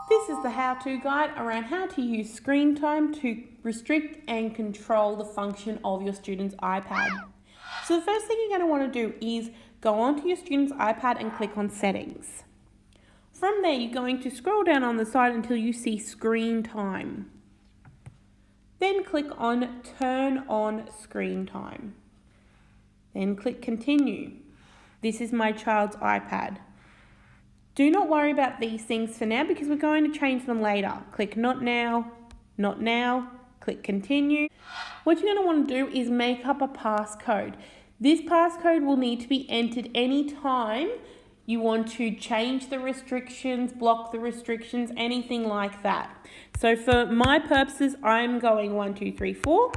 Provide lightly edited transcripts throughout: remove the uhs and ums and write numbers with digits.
This is the how-to guide around how to use screen time to restrict and control the function of your student's iPad. So the first thing you're going to want to do is go onto your student's iPad and click on settings. From there, you're going to scroll down on the side until you see screen time. Then click on turn on screen time. Then click continue. This is my child's iPad. Do not worry about these things for now because we're going to change them later. Click not now, click continue. What you're going to want to do is make up a passcode. This passcode will need to be entered anytime you want to change the restrictions, block the restrictions, anything like that. So for my purposes, I'm going 1, 2, 3, 4.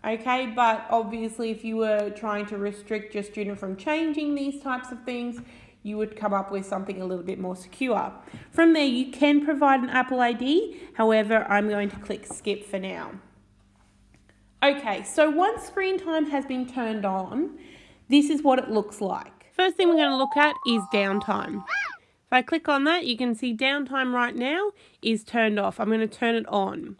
Okay, but obviously if you were trying to restrict your student from changing these types of things, you would come up with something a little bit more secure. From there, you can provide an Apple ID. However, I'm going to click skip for now. Okay, so once screen time has been turned on, this is what it looks like. First thing we're going to look at is downtime. If I click on that, you can see downtime right now is turned off. I'm going to turn it on.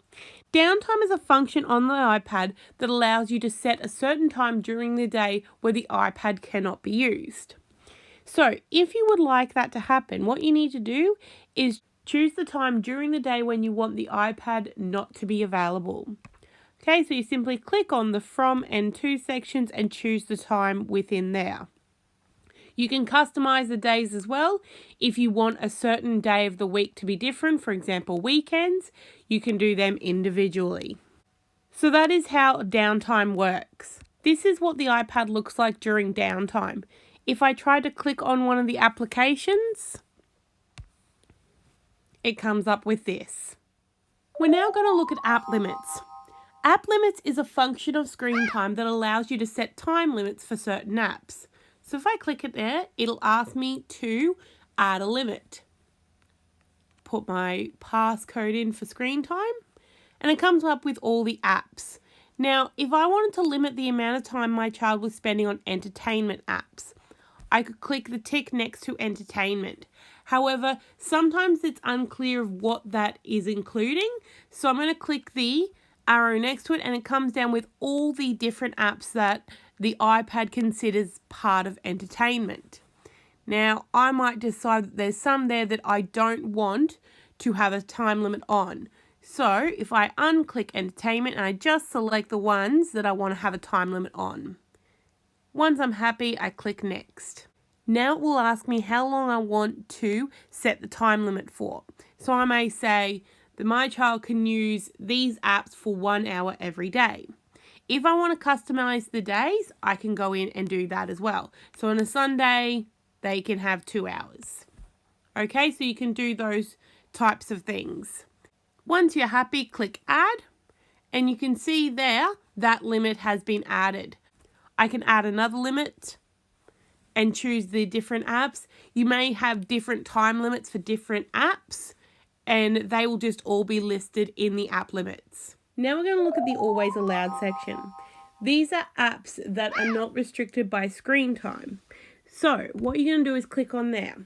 Downtime is a function on the iPad that allows you to set a certain time during the day where the iPad cannot be used. So if you would like that to happen, what you need to do is choose the time during the day when you want the iPad not to be available. Okay, so you simply click on the from and to sections and choose the time within there. You can customize the days as well. If you want a certain day of the week to be different, for example, weekends, you can do them individually. So that is how downtime works. This is what the iPad looks like during downtime. If I try to click on one of the applications, it comes up with this. We're now going to look at app limits. App limits is a function of screen time that allows you to set time limits for certain apps. So if I click it there, it'll ask me to add a limit. Put my passcode in for screen time, and it comes up with all the apps. Now, if I wanted to limit the amount of time my child was spending on entertainment apps, I could click the tick next to entertainment. However, sometimes it's unclear of what that is including. So I'm going to click the arrow next to it and it comes down with all the different apps that the iPad considers part of entertainment. Now, I might decide that there's some there that I don't want to have a time limit on. So if I unclick entertainment and I just select the ones that I want to have a time limit on. Once I'm happy, I click next. Now it will ask me how long I want to set the time limit for. So I may say that my child can use these apps for 1 hour every day. If I want to customize the days, I can go in and do that as well. So on a Sunday, they can have 2 hours. Okay, so you can do those types of things. Once you're happy, click add, and you can see there that limit has been added. I can add another limit and choose the different apps. You may have different time limits for different apps, and they will just all be listed in the app limits. Now we're going to look at the always allowed section. These are apps that are not restricted by screen time. So what you're going to do is click on there.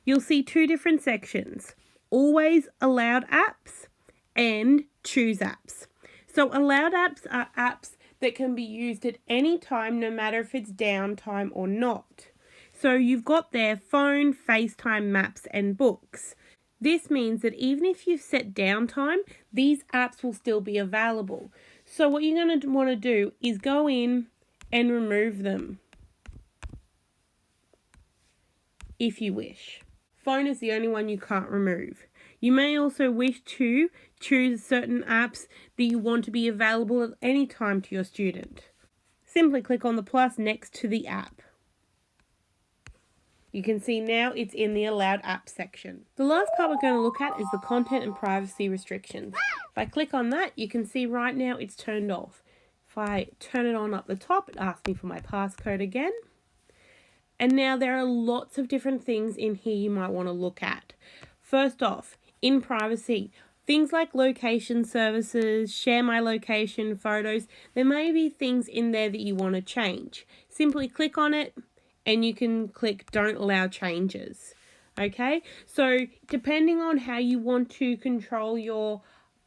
You'll see 2 different sections, always allowed apps and choose apps. So allowed apps are apps that can be used at any time, no matter if it's downtime or not. So you've got there phone, FaceTime, maps and books. This means that even if you've set downtime, these apps will still be available. So what you're going to want to do is go in and remove them if you wish. Phone is the only one you can't remove. You may also wish to choose certain apps that you want to be available at any time to your student. Simply click on the plus next to the app. You can see now it's in the allowed app section. The last part we're going to look at is the content and privacy restrictions. If I click on that, you can see right now it's turned off. If I turn it on up the top, it asks me for my passcode again. And now there are lots of different things in here you might want to look at. First off, in privacy, things like location services, share my location, photos, there may be things in there that you want to change. Simply click on it and you can click don't allow changes. Okay, so depending on how you want to control your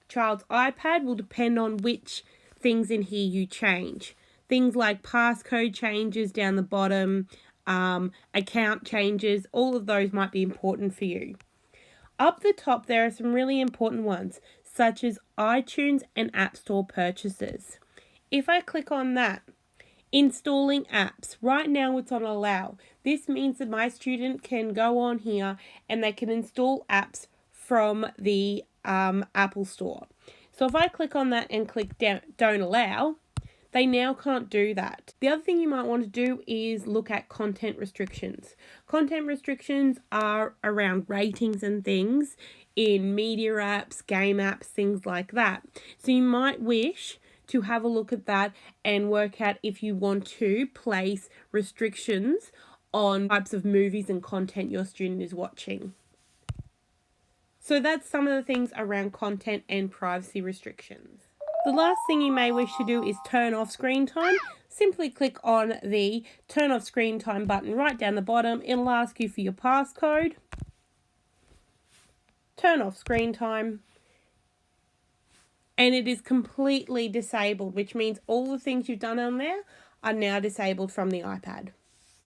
child's iPad will depend on which things in here you change. Things like passcode changes down the bottom, account changes, all of those might be important for you. Up the top, there are some really important ones, such as iTunes and App Store purchases. If I click on that, installing apps, right now it's on allow. This means that my student can go on here and they can install apps from the Apple Store. So if I click on that and click don't allow, they now can't do that. The other thing you might want to do is look at content restrictions. Content restrictions are around ratings and things in media apps, game apps, things like that. So you might wish to have a look at that and work out if you want to place restrictions on types of movies and content your student is watching. So that's some of the things around content and privacy restrictions. The last thing you may wish to do is turn off screen time. Simply click on the turn off screen time button right down the bottom. It'll ask you for your passcode. Turn off screen time. And it is completely disabled, which means all the things you've done on there are now disabled from the iPad.